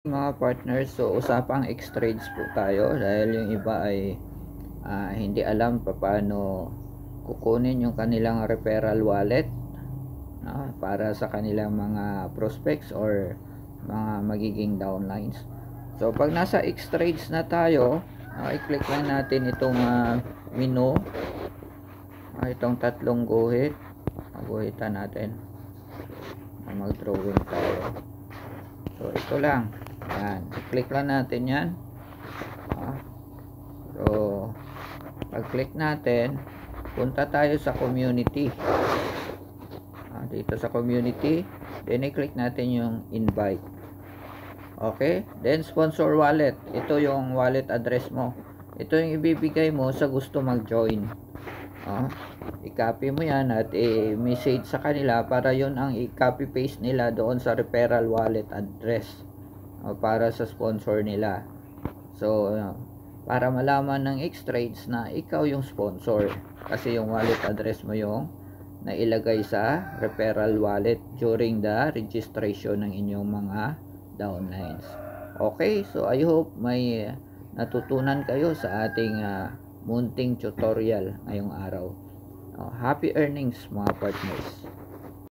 Mga partners, so usapang X-Trades po tayo dahil yung iba ay hindi alam paano kukunin yung kanilang referral wallet para sa kanilang mga prospects or mga magiging downlines. So pag nasa X-Trades na tayo, i-click lang natin itong menu, itong tatlong guhit. Guhitan natin, mag-drawing tayo. So ito lang, yan, i-click lang natin yan. So pag click natin, punta tayo sa community. Dito sa community, then i-click natin yung invite. Okay, then sponsor wallet, ito yung wallet address mo, ito yung ibibigay mo sa gusto mag-join. I-copy mo yan at i-message sa kanila para yon ang i-copy paste nila doon sa referral wallet address para sa sponsor nila. So para malaman ng X-Trades na ikaw yung sponsor, kasi yung wallet address mo yung nailagay sa referral wallet during the registration ng inyong mga downlines. Okay, so I hope may natutunan kayo sa ating munting tutorial ngayong araw. Happy earnings mga partners.